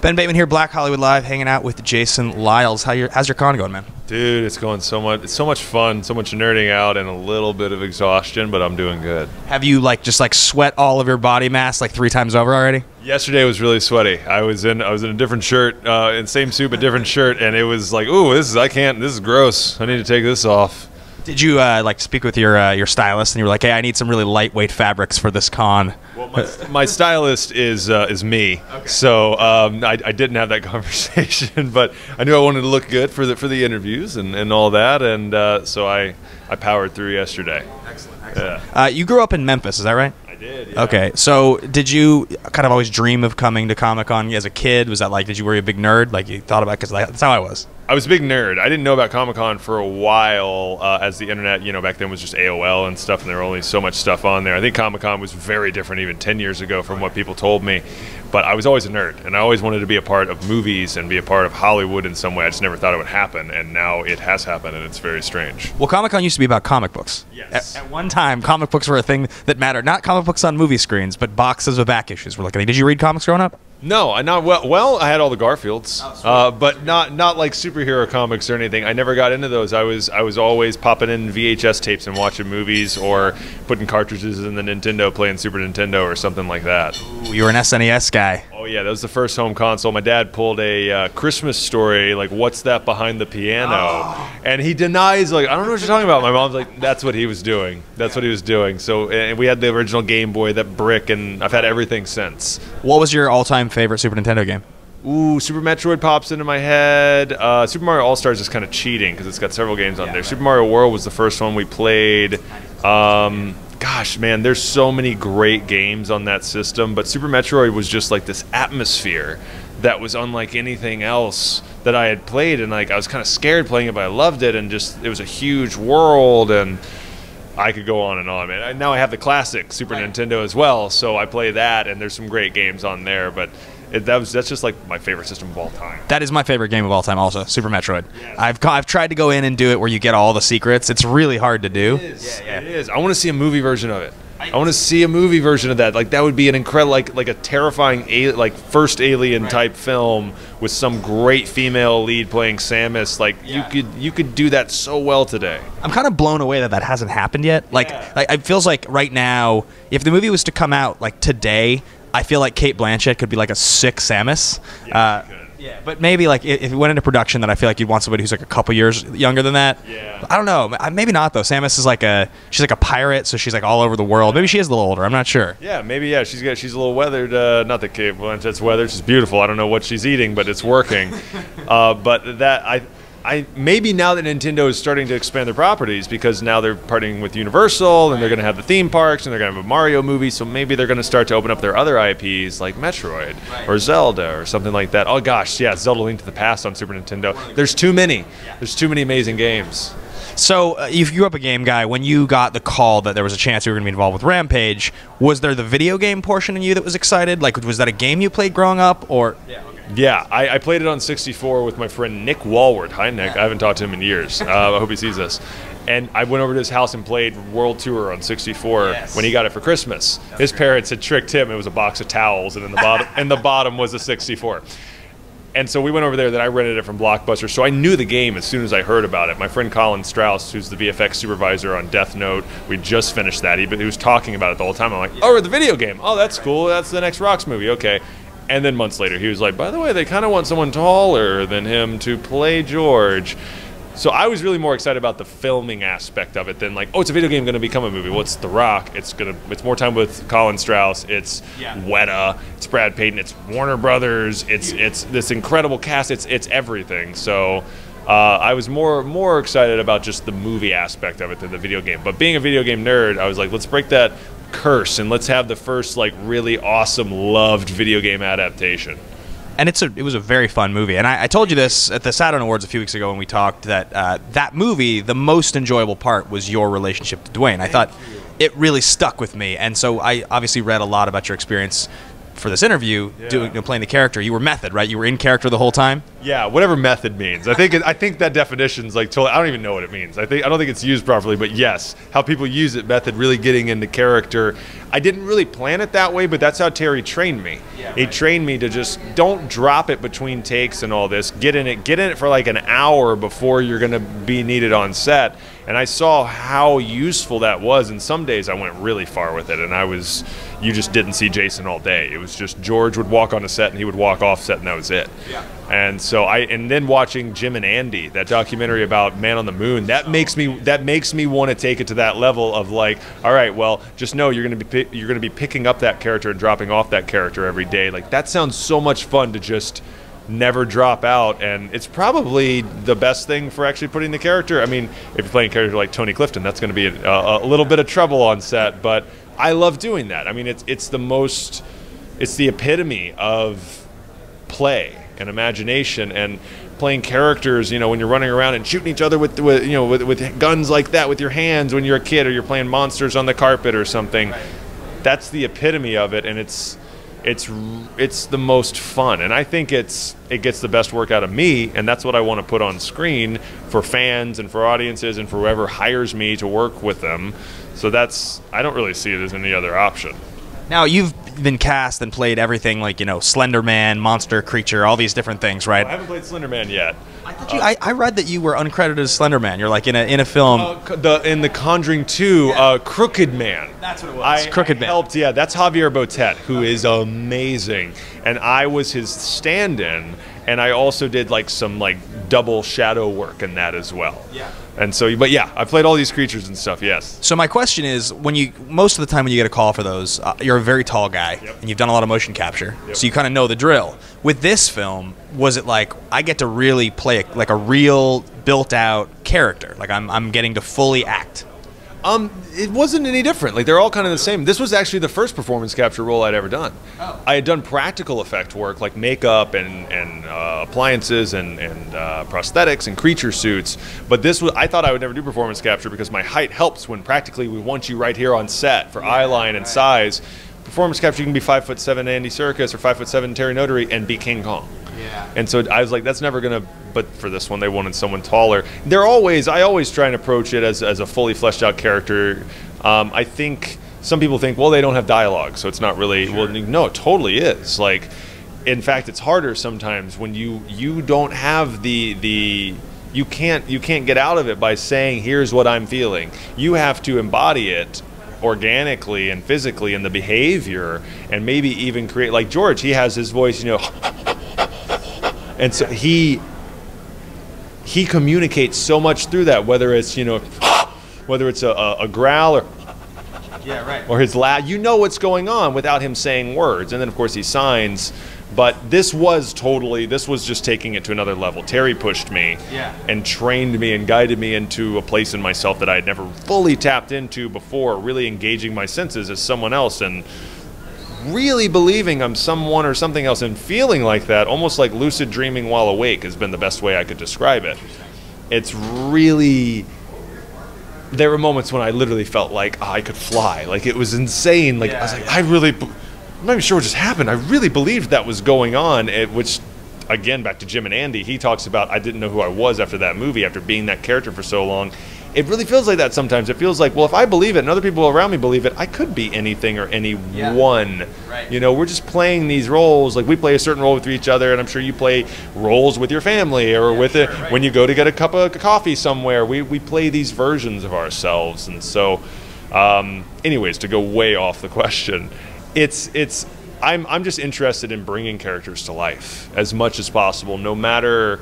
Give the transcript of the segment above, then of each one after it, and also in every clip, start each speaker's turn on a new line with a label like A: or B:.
A: Ben Bateman here, Black Hollywood Live, hanging out with Jason Liles. How's your con going, man?
B: Dude, it's going so much. It's so much fun, so much nerding out, and a little bit of exhaustion, but I'm doing good.
A: Have you just sweat all of your body mass 3 times over already?
B: Yesterday was really sweaty. I was in a different shirt, in same suit but different shirt, and it was like, ooh, this is gross. I need to take this off.
A: Did you speak with your stylist and you were like, hey, I need some really lightweight fabrics for this con?
B: Well, my stylist is me, okay. So I didn't have that conversation, but I knew I wanted to look good for the interviews and all that, and so I powered through yesterday.
A: Excellent.
B: Yeah.
A: You grew up in Memphis, is that right?
B: I did. Yeah.
A: Okay, so did you kind of always dream of coming to Comic-Con as a kid? Was that did you were you a big nerd? You thought about it? Because that's how I was.
B: I was a big nerd. I didn't know about Comic-Con for a while, as the internet, back then was just AOL and stuff, and there were only so much stuff on there. I think Comic-Con was very different even 10 years ago from what people told me. But I was always a nerd, and I always wanted to be a part of movies and be a part of Hollywood in some way. I just never thought it would happen, and now it has happened, and it's very strange.
A: Well, Comic-Con used to be about comic books.
B: Yes.
A: At one time, comic books were a thing that mattered. Not comic books on movie screens, but boxes of back issues. Did you read comics growing up?
B: No, I had all the Garfields, but not like superhero comics or anything. I never got into those. I was always popping in VHS tapes and watching movies, or putting cartridges in the Nintendo, playing Super Nintendo or something like that.
A: Ooh, you were an SNES guy.
B: Oh yeah, that was the first home console. My dad pulled a Christmas Story, what's that behind the piano? And he denies, I don't know what you're talking about. My mom's like, that's what he was doing. That's what he was doing. So and we had the original Game Boy, that brick, and I've had everything since.
A: What was your all-time favorite Super Nintendo game?
B: Ooh, Super Metroid pops into my head. Super Mario All-Stars is kind of cheating because it's got several games on there. Right. Super Mario World was the first one we played. Gosh, man, there's so many great games on that system, but Super Metroid was just this atmosphere that was unlike anything else that I had played, and I was kind of scared playing it, but I loved it, and it was a huge world, and I could go on and on, man. Now I have the classic Super Nintendo as well, so I play that, and there's some great games on there, but that's just my favorite system of all time.
A: That is my favorite game of all time also, Super Metroid. Yes. I've tried to go in and do it where you get all the secrets. It's really hard to do.
B: It is. Yeah, it is. I want to see a movie version of it. I want to see a movie version of that. That would be an incredible, like a terrifying, first Alien type film with some great female lead playing Samus. You could do that so well today.
A: I'm kind of blown away that hasn't happened yet. It feels like right now, if the movie was to come out today, I feel like Cate Blanchett could be a sick Samus. Yeah, but maybe if it went into production, then I feel like you'd want somebody who's a couple years younger than that.
B: Yeah.
A: I don't know. Maybe not though. Samus is she's a pirate, so she's all over the world. Maybe she is a little older. I'm not sure.
B: Yeah, maybe she's a little weathered. Not that Cate Blanchett's weathered. She's beautiful. I don't know what she's eating, but it's working. But maybe now that Nintendo is starting to expand their properties, because now they're partnering with Universal, and they're going to have the theme parks, and they're going to have a Mario movie, so maybe they're going to start to open up their other IPs like Metroid or Zelda or something like that. Oh gosh, yeah, Zelda Link to the Past on Super Nintendo. There's too many. There's too many amazing games.
A: So you grew up a game guy. When you got the call that there was a chance you were going to be involved with Rampage, was there the video game portion in you that was excited? Was that a game you played growing up, or?
B: Yeah, I played it on 64 with my friend Nick Walward. Hi, Nick. I haven't talked to him in years. I hope he sees this. And I went over to his house and played World Tour on 64 when he got it for Christmas. His parents had tricked him. It was a box of towels, and in the bottom was a 64. And so we went over there. Then I rented it from Blockbuster. So I knew the game as soon as I heard about it. My friend Colin Strauss, who's the VFX supervisor on Death Note, we just finished that. He was talking about it the whole time. I'm like, oh, the video game. Oh, that's cool. That's the next Rocks movie. Okay. And then months later, he was like, by the way, they kind of want someone taller than him to play George. So I was really more excited about the filming aspect of it than oh, it's a video game going to become a movie. Well, it's The Rock. It's more time with Colin Strauss. It's Weta. It's Brad Payton. It's Warner Brothers. It's this incredible cast. It's everything. So I was more excited about just the movie aspect of it than the video game. But being a video game nerd, I was like, let's break that curse and let's have the first really awesome, loved video game adaptation.
A: And it was a very fun movie. And I told you this at the Saturn Awards a few weeks ago when we talked, that that movie, the most enjoyable part was your relationship to Dwayne. I thought it really stuck with me. And so I obviously read a lot about your experience for this interview, playing the character, you were method, right? You were in character the whole time.
B: Yeah, whatever method means. I think that definition's like totally. I don't even know what it means. I don't think it's used properly. But yes, how people use it, method, really getting into character. I didn't really plan it that way, but that's how Terry trained me. Yeah, right. He trained me to just don't drop it between takes and all this. Get in it for like an hour before you're going to be needed on set. And I saw how useful that was. And some days I went really far with it, and you just didn't see Jason all day. It was just George would walk on a set and he would walk off set, and that was it. Yeah. And so and then watching Jim and Andy, that documentary about Man on the Moon, that makes me want to take it to that level of like, all right, well, just know you're going to be picking up that character and dropping off that character every day. Like, that sounds so much fun to just never drop out, and it's probably the best thing for actually putting the character. I mean, if you're playing a character like Tony Clifton, that's going to be a little bit of trouble on set, but I love doing that. I mean, it's the epitome of play and imagination, and playing characters, when you're running around and shooting each other with guns like that with your hands when you're a kid, or you're playing monsters on the carpet or something. Right. That's the epitome of it, and it's the most fun, and I think it gets the best work out of me, and that's what I want to put on screen for fans and for audiences and for whoever hires me to work with them. So I don't really see it as any other option.
A: Now, you've been cast and played everything like, Slender Man, monster, creature, all these different things, right?
B: I haven't played Slender Man yet.
A: I read that you were uncredited as Slender Man. You're like in a film.
B: In The Conjuring 2, Crooked Man.
A: That's what it was. Crooked Man.
B: Helped, yeah, that's Javier Botet, who is amazing. And I was his stand-in, and I also did like some double shadow work in that as well. Yeah. And so, but yeah, I played all these creatures and stuff, yes.
A: So my question is, most of the time when you get a call for those, you're a very tall guy, and you've done a lot of motion capture, so you kind of know the drill. With this film, was it like, I get to really play a real, built-out character? Like, I'm getting to fully act?
B: It wasn't any different. Like, they're all kind of the same. This was actually the first performance capture role I'd ever done. Oh. I had done practical effect work, like makeup and appliances and prosthetics and creature suits. But I thought I would never do performance capture because my height helps when practically we want you right here on set for eye line and size. Performance capture, you can be 5'7" Andy Serkis or 5'7" Terry Notary and be King Kong. Yeah. And so I was like, that's never gonna. But for this one, they wanted someone taller. I always try and approach it as a fully fleshed out character. I think some people think, well, they don't have dialogue, so it's not really. Sure. Well, no, it totally is. Like, in fact, it's harder sometimes when you don't have you can't get out of it by saying, here's what I'm feeling. You have to embody it organically and physically in the behavior, and maybe even create, like George, he has his voice, and so he communicates so much through that, whether it's a growl or his laugh, what's going on without him saying words. And then of course he signs. But this was just taking it to another level. Terry pushed me and trained me and guided me into a place in myself that I had never fully tapped into before, really engaging my senses as someone else and really believing I'm someone or something else, and feeling like that, almost like lucid dreaming while awake has been the best way I could describe it. It's really, there were moments when I literally felt like I could fly. Like, it was insane. Like, I was like, I'm not even sure what just happened. I really believed that was going on, which, again, back to Jim and Andy, he talks about, I didn't know who I was after that movie, after being that character for so long. It really feels like that sometimes. It feels like, well, if I believe it and other people around me believe it, I could be anything or anyone. Right. We're just playing these roles. Like, we play a certain role with each other, and I'm sure you play roles with your family or when you go to get a cup of coffee somewhere. We play these versions of ourselves. And so, anyways, to go way off the question, I'm just interested in bringing characters to life as much as possible, no matter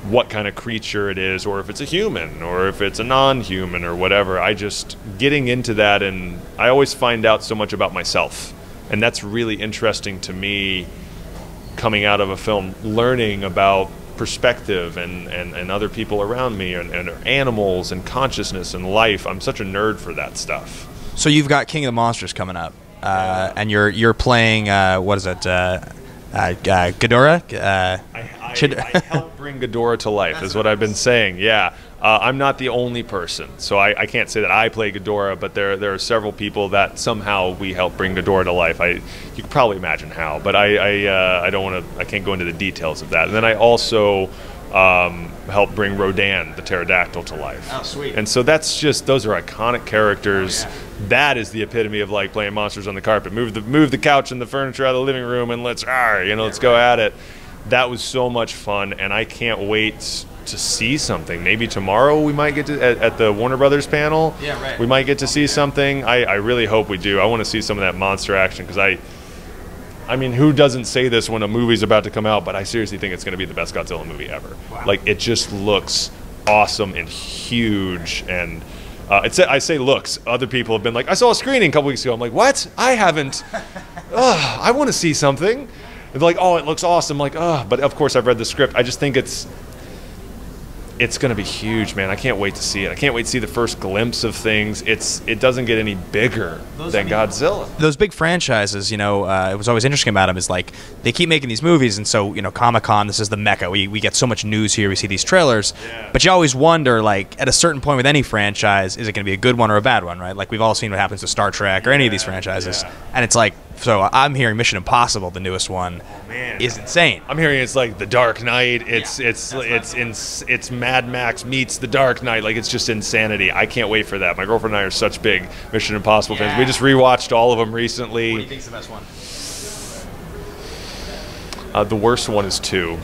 B: what kind of creature it is, or if it's a human, or if it's a non-human, or whatever. I just getting into that, and I always find out so much about myself, and that's really interesting to me. Coming out of a film, learning about perspective and other people around me, and animals and consciousness and life. I'm such a nerd for that stuff.
A: So you've got King of the Monsters coming up. And you're playing what is it? Ghidorah?
B: I helped bring Ghidorah to life, is what I've been saying. Yeah, I'm not the only person, so I can't say that I play Ghidorah, but there are several people that somehow we help bring Ghidorah to life. You can probably imagine how, but I don't want to. I can't go into the details of that. And then I also helped bring Rodan, the pterodactyl, to life.
A: Oh, sweet!
B: And so those are iconic characters. Oh, yeah. That is the epitome of like playing monsters on the carpet. Move the couch and the furniture out of the living room, and let's go at it. That was so much fun, and I can't wait to see something. Maybe tomorrow we might get to at the Warner Brothers panel.
A: Yeah, right.
B: We might get to see something. I really hope we do. I want to see some of that monster action, because I mean, who doesn't say this when a movie's about to come out? But I seriously think it's going to be the best Godzilla movie ever. Wow. Like, it just looks awesome and huge, and I say looks. Other people have been like, I saw a screening a couple weeks ago. I'm like, what? I haven't. I want to see something. They're like, oh, it looks awesome. I'm like, but of course I've read the script. I just think it's going to be huge, man. I can't wait to see it. I can't wait to see the first glimpse of things. It doesn't get any bigger than Godzilla.
A: Those big franchises, it was always interesting about them is like they keep making these movies, and so Comic-Con, this is the mecca. We get so much news here. We see these trailers, but you always wonder, like, at a certain point with any franchise, is it going to be a good one or a bad one, right? Like, we've all seen what happens to Star Trek or any of these franchises, and it's like, so I'm hearing Mission Impossible, the newest one, is insane.
B: I'm hearing it's like The Dark Knight. It's Mad Max meets The Dark Knight. Like, it's just insanity. I can't wait for that. My girlfriend and I are such big Mission Impossible fans. We just rewatched all of them recently.
A: What do you think's the best one?
B: The worst one is 2.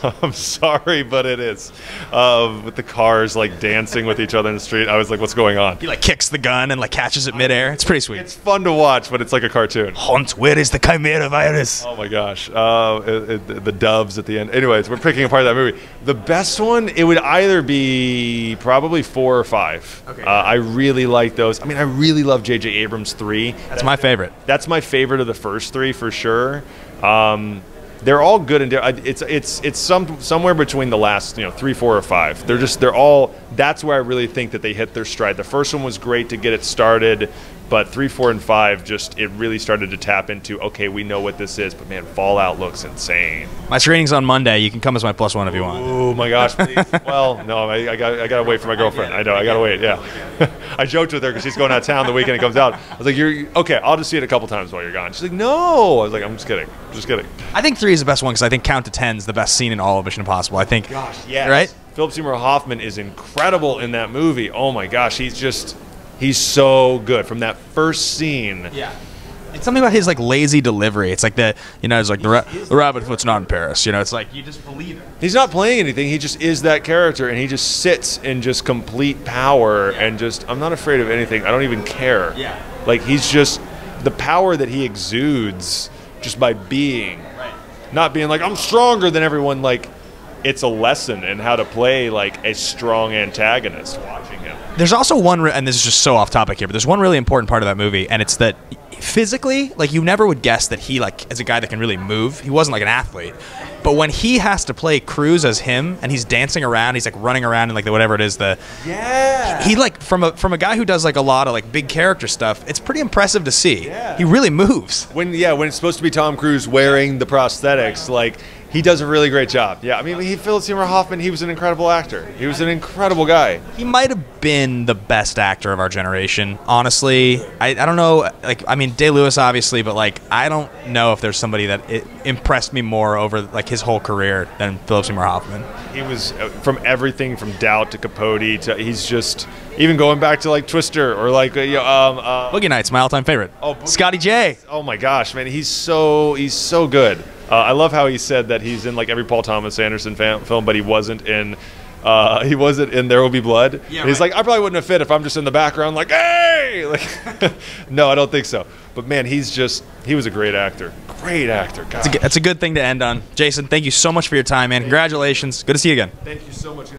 B: I'm sorry, but it is. With the cars like dancing with each other in the street, I was like, "What's going on?"
A: He like kicks the gun and like catches it midair. It's pretty sweet.
B: It's fun to watch, but it's like a cartoon.
A: Hunt, where is the Chimera virus?
B: Oh my gosh, the doves at the end. Anyways, we're picking apart that movie. The best one, it would either be probably 4 or 5. Okay. I really like those. I mean, I really love J.J. Abrams' 3.
A: That's my favorite.
B: That's my favorite of the first 3 for sure. They're all good, and it's somewhere between the last 3, 4, or 5. They're all. That's where I really think that they hit their stride. The first one was great to get it started, but 3, 4, and 5 it really started to tap into, okay, we know what this is, but man, Fallout looks insane.
A: My screening's on Monday. You can come as my +1 if you want.
B: Oh my gosh, please. Well, no, I gotta wait for my girlfriend. I know, I gotta wait. Yeah, I joked with her because she's going out of town the weekend it comes out. I was like, "You're okay? I'll just see it a couple times while you're gone." She's like, "No." I was like, "I'm just kidding. Just kidding."
A: I think 3 is the best one because I think Count to 10 is the best scene in all of Mission Impossible. I think.
B: Gosh, yes.
A: Right?
B: Philip Seymour Hoffman is incredible in that movie. Oh my gosh, he's so good from that first scene.
A: Yeah. It's something about his like lazy delivery. It's like it's like the rabbit foot's not in Paris. It's like you just believe it.
B: He's not playing anything. He just is that character, and he just sits in just complete power and just, I'm not afraid of anything. I don't even care.
A: Yeah.
B: Like, he's just the power that he exudes just by being, not being like, I'm stronger than everyone. Like, it's a lesson in how to play like a strong antagonist. Watching him.
A: There's also one, and this is just so off topic here, but there's one really important part of that movie, and it's that physically, like, you never would guess that he, like, as a guy that can really move, he wasn't like an athlete, but when he has to play Cruz as him, and he's dancing around, he's like running around in like whatever it is, he like from a guy who does like a lot of like big character stuff, it's pretty impressive to see. Yeah. He really moves.
B: When it's supposed to be Tom Cruise wearing the prosthetics, like, he does a really great job. Yeah, I mean, Philip Seymour Hoffman, he was an incredible actor. He was an incredible guy.
A: He might have been the best actor of our generation, honestly. I don't know, like, I mean, Day-Lewis, obviously, but, like, I don't know if there's somebody that impressed me more over, like, his whole career than Philip Seymour Hoffman.
B: He was, from everything from Doubt to Capote to, he's just, even going back to, like, Twister or, like,
A: Boogie Nights, my all-time favorite. Oh, Scotty J.
B: Oh, my gosh, man, he's so good. I love how he said that he's in like every Paul Thomas Anderson film, but he wasn't in There Will Be Blood. Yeah, he's like, I probably wouldn't have fit if I'm just in the background like, hey, like, no, I don't think so. But man, he was a great actor. Great actor. God.
A: That's a good thing to end on. Jason, thank you so much for your time, man. Congratulations. Good to see you again.
B: Thank you so much.